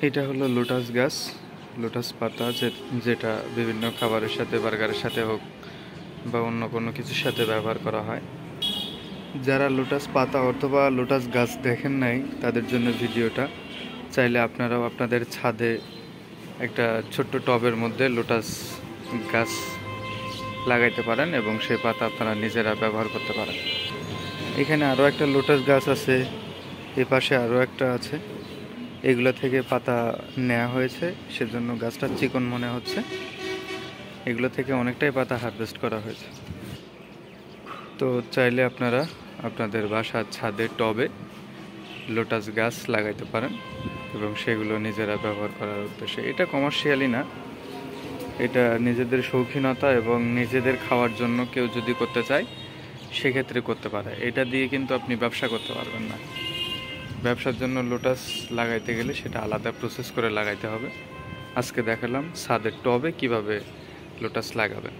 এটা হলো লোটাস গাছ, লোটাস পাতা, যেটা বিভিন্ন খাবারের সাথে, বার্গারের সাথে হোক বা অন্য কোনো কিছুর সাথে ব্যবহার করা হয়। যারা লোটাস পাতা অথবা লোটাস গাছ দেখেন নাই তাদের জন্য ভিডিওটা। চাইলে আপনারাও আপনাদের ছাদে একটা ছোট্ট টবের মধ্যে লোটাস গাছ লাগাইতে পারেন এবং সেই পাতা আপনারা নিজেরা ব্যবহার করতে পারেন। এখানে আরও একটা লোটাস গাছ আছে, এ পাশে আরও একটা আছে। এগুলো থেকে পাতা নেওয়া হয়েছে, সেজন্য গাছটা চিকন মনে হচ্ছে। এগুলো থেকে অনেকটাই পাতা হারভেস্ট করা হয়েছে। তো চাইলে আপনারা আপনাদের বাসার ছাদে টবে লোটাস গাছ লাগাইতে পারেন এবং সেগুলো নিজেরা ব্যবহার করার উদ্দেশ্যে। এটা কমার্শিয়ালি না, এটা নিজেদের শৌখিনতা এবং নিজেদের খাওয়ার জন্য কেউ যদি করতে চায় সেক্ষেত্রে করতে পারে। এটা দিয়ে কিন্তু আপনি ব্যবসা করতে পারবেন না। ব্যবসার জন্য লোটাস লাগাইতে গেলে সেটা আলাদা প্রসেস করে লাগাইতে হবে। আজকে দেখালাম ছাদের টবে কিভাবে লোটাস লাগাবেন।